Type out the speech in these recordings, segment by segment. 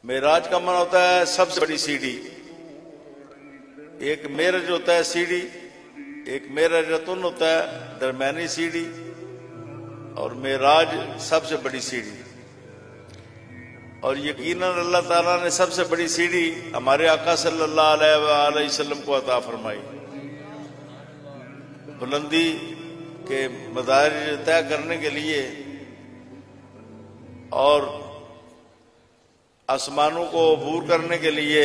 معراج کا معنی ہوتا ہے سب سے بڑی سیڑھی. ایک معراج ہوتا ہے سیڑھی، ایک معراجتن ہوتا ہے درمیانی سیڑھی، اور معراج سب سے بڑی سیڑھی. اور یقیناً اللہ تعالیٰ نے سب سے بڑی سیڑھی ہمارے آقا صلی اللہ علیہ وآلہ وسلم کو عطا فرمائی. بلندی کے مدارج طے کرنے کے لیے اور آسمانوں کو عبور کرنے کے لیے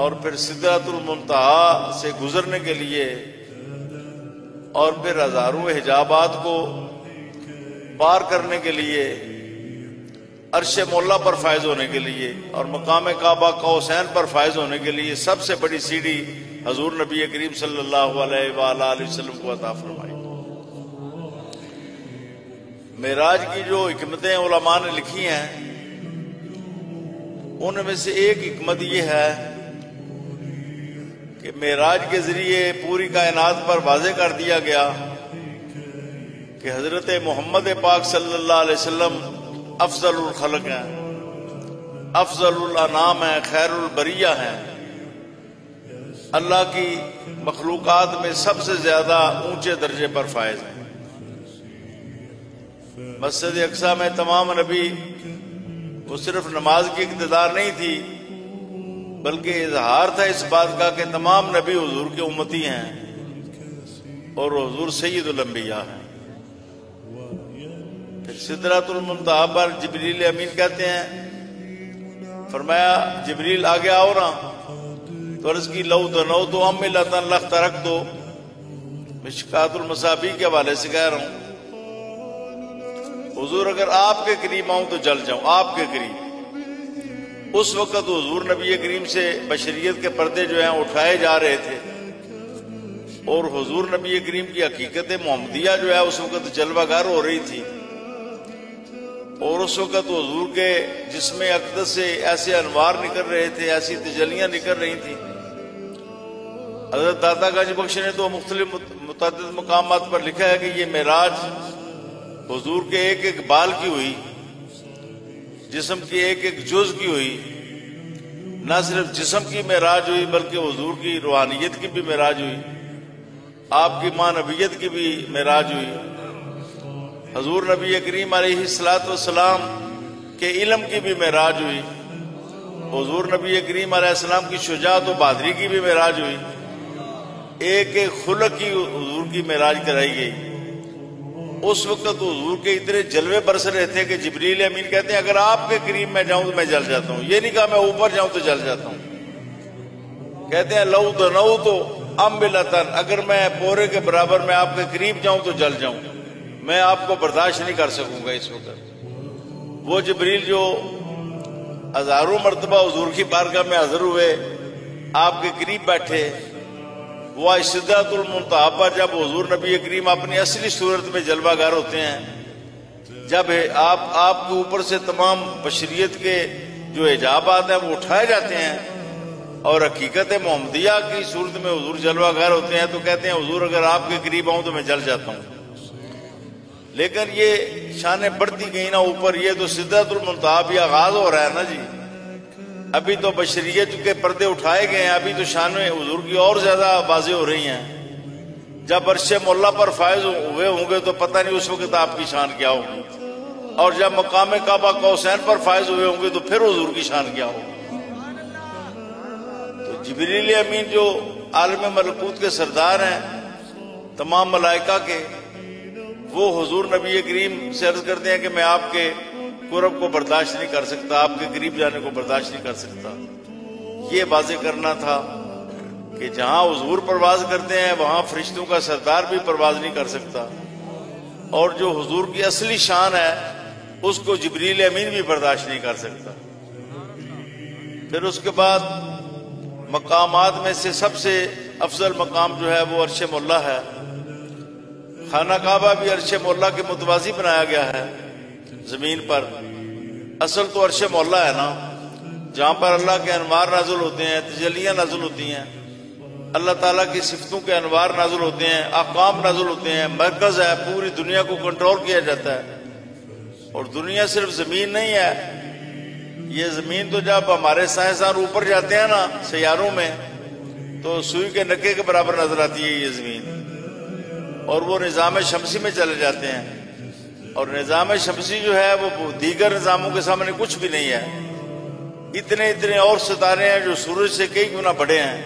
اور پھر سدرۃ المنتہا سے گزرنے کے لیے اور پھر ہزاروں حجابات کو پار کرنے کے لیے، عرش مولا پر فائز ہونے کے لیے اور مقام کعبہ قوسین پر فائز ہونے کے لیے سب سے بڑی سیڑھی حضور نبی کریم صلی اللہ علیہ وآلہ وسلم کو عطا فرمائی. معراج کی جو حکمتیں علماء نے لکھی ہیں ان میں سے ایک حکمت یہ ہے کہ معراج کے ذریعے پوری کائنات پر واضح کر دیا گیا کہ حضرت محمد پاک صلی اللہ علیہ وسلم افضل الخلق ہیں، افضل الانام ہیں، خیر البریہ ہیں، اللہ کی مخلوقات میں سب سے زیادہ اونچے درجے پر فائز ہیں. مسجد اقصی میں تمام نبی وہ صرف نماز کی اقتدار نہیں تھی بلکہ اظہار تھا اس بات کا کہ تمام نبی حضور کے امتی ہیں اور حضور سید الانبیاء ہیں. پھر سدرۃ المنتہا پر جبریل امین کہتے ہیں، فرمایا جبریل آگے آؤ نا، تو عرض کی لو دنوت املۃ لاخترقت، مشکات المصابیح کے حوالے سے کہہ رہا ہوں، حضور اگر آپ کے قریب آؤں تو جل جاؤں، آپ کے قریب. اس وقت حضور نبی کریم سے بشریت کے پردے جو ہیں اٹھائے جا رہے تھے اور حضور نبی کریم کی حقیقت محمدیہ جو ہے اس وقت جلوہ گر ہو رہی تھی، اور اس وقت حضور کے جسم اقدس سے ایسے انوار نکل رہے تھے، ایسی تجلیاں نکل رہی تھیں. حضرت داتا گنج بخش نے تو مختلف متعدد مقامات پر لکھا ہے کہ یہ معراج حضور کے ایک ایک بال کی ہوئی، جسم کی ایک ایک جز کی ہوئی. نہ صرف جسم کی معراج ہوئی بلکہ حضور کی روحانیت کی بھی معراج ہوئی، آپ کی معنویت کی بھی معراج ہوئی. حضور نبی کریم علیہ الصلوۃ والسلام کے علم کی بھی معراج ہوئی، حضور نبی کریم علیہ السلام کی شجاعت و بہادری کی بھی معراج ہوئی. ایک ایک خلق کی حضور کی معراج کرائی گئی. اس وقت حضور کے اتنے جلوے برس رہے تھے کہ جبریل امین کہتے ہیں اگر آپ کے قریب میں جاؤں تو میں جل جاتا ہوں. یہ نہیں کہا میں اوپر جاؤں تو جل جاتا ہوں. کہتے ہیں لو دنوت املۃ، اگر میں پورے کے برابر میں آپ کے قریب جاؤں تو جل جاؤں، میں آپ کو برداشت نہیں کر سکوں گا. اس وقت وہ جبریل جو ہزاروں مرتبہ حضور کی بارگاہ میں حاضر ہوئے، آپ کے قریب بیٹھے، وہ سدرۃ المنتہا پر جب حضور نبی کریم اپنی اصلی صورت میں جلوہ گر ہوتے ہیں، جب آپ کے اوپر سے تمام بشریت کے جو حجابات ہیں وہ اٹھائے جاتے ہیں اور حقیقت محمدیہ کی صورت میں حضور جلوہ گر ہوتے ہیں، تو کہتے ہیں حضور اگر آپ کے قریب آؤں تو میں جل جاتا ہوں. لیکن یہ شانیں بڑھتی گئی نا اوپر. یہ تو سدرۃ المنتہا بھی آغاز ہو رہا ہے نا جی، ابھی تو بشریت کے پردے اٹھائے گئے ہیں، ابھی تو شانیں حضور کی اور زیادہ واضح ہو رہی ہیں. جب عرش مولا پر فائز ہوئے ہوں گے تو پتہ نہیں اس وقت آپ کی شان کیا ہوگی، اور جب مقام کعبہ قوسین پر فائز ہوئے ہوں گے تو پھر حضور کی شان کیا ہوگی. تو جبریل امین جو عالم ملکوت کے سردار ہیں تمام ملائکہ کے، وہ حضور نبی کریم سے عرض کرتے ہیں کہ میں آپ کے قرب کو برداشت نہیں کر سکتا، آپ کے قریب جانے کو برداشت نہیں کر سکتا. یہ واضح کرنا تھا کہ جہاں حضور پرواز کرتے ہیں وہاں فرشتوں کا سردار بھی پرواز نہیں کر سکتا، اور جو حضور کی اصلی شان ہے اس کو جبریل امین بھی برداشت نہیں کر سکتا. پھر اس کے بعد مقامات میں سے سب سے افضل مقام جو ہے وہ عرش مولا ہے. خانہ کعبہ بھی عرش مولا کے متوازی بنایا گیا ہے زمین پر. اصل تو عرش مولا ہے نا، جہاں پر اللہ کے انوار نازل ہوتے ہیں، تجلیاں نازل ہوتی ہیں، اللہ تعالیٰ کی صفتوں کے انوار نازل ہوتے ہیں، احکام نازل ہوتے ہیں. مرکز ہے، پوری دنیا کو کنٹرول کیا جاتا ہے. اور دنیا صرف زمین نہیں ہے، یہ زمین تو جب ہمارے سائنسدان اوپر جاتے ہیں نا سیاروں میں تو سوئی کے نکے کے برابر نظر آتی ہے یہ زمین، اور وہ نظام شمسی میں چلے جاتے ہیں، اور نظام شمسی جو ہے وہ دیگر نظاموں کے سامنے کچھ بھی نہیں ہے۔ اتنے اور ستارے ہیں جو سورج سے کئی گنا بڑے ہیں،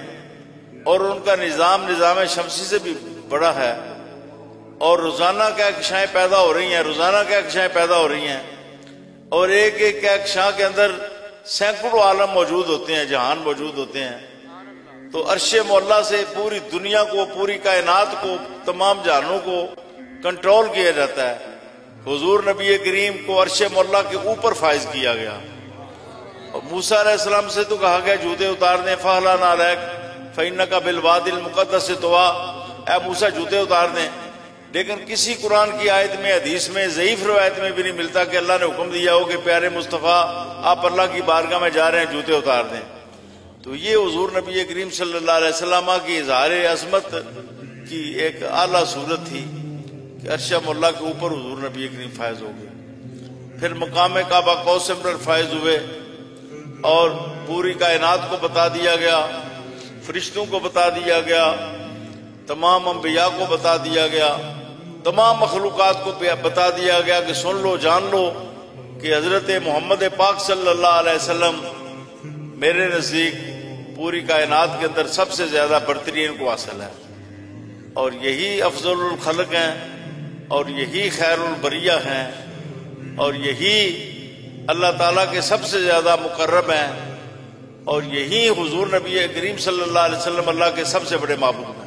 اور ان کا نظام شمسی سے بھی بڑا ہے، اور روزانہ کہکشائیں پیدا ہو رہی ہیں، اور ایک کہکشاں کے اندر سینکڑوں عالم موجود ہوتے ہیں، جہان موجود ہوتے ہیں۔ تو عرش مولا سے پوری دنیا کو، پوری کائنات کو، تمام جہانوں کو کنٹرول کیا جاتا ہے۔ حضور نبی کریم کو عرش مولا کے اوپر فائز کیا گیا، اور موسیٰ علیہ السلام سے تو کہا گیا جوتے اتار دیں، فَأَهْلَنَ عَلَيْكَ فَإِنَّكَ بِالْوَادِ الْمُقَدَّسِ طُوًى، اے موسیٰ جوتے اتار دیں۔ لیکن کسی قرآن کی آیت میں، حدیث میں، ضعیف روایت میں بھی نہیں ملتا کہ اللہ نے حکم دیا ہو کہ پیارے مصطفیٰ آپ اللہ کی بارگاہ میں جا رہے ہیں جوتے اتار دیں۔ تو یہ حضور نبی کریم صلی اللہ علیہ وسلم کی اظہار عظمت کی ایک اعلیٰ صورت تھی کہ عرش مولا کے اوپر حضور نبی کریم فائز ہو گئے۔ پھر مقام کعبہ قوس پر فائز ہوئے، اور پوری کائنات کو بتا دیا گیا، فرشتوں کو بتا دیا گیا، تمام انبیاء کو بتا دیا گیا، تمام مخلوقات کو بتا دیا گیا کہ سن لو، جان لو کہ حضرت محمد پاک صلی اللہ علیہ وسلم میرے نزدیک پوری کائنات کے اندر سب سے زیادہ برترین کو حاصل ہے، اور یہی افضل الخلق ہیں، اور یہی خیر البریہ ہیں، اور یہی اللہ تعالیٰ کے سب سے زیادہ مقرب ہیں، اور یہی حضور نبی کریم صلی اللہ علیہ وسلم اللہ کے سب سے بڑے معبود ہیں۔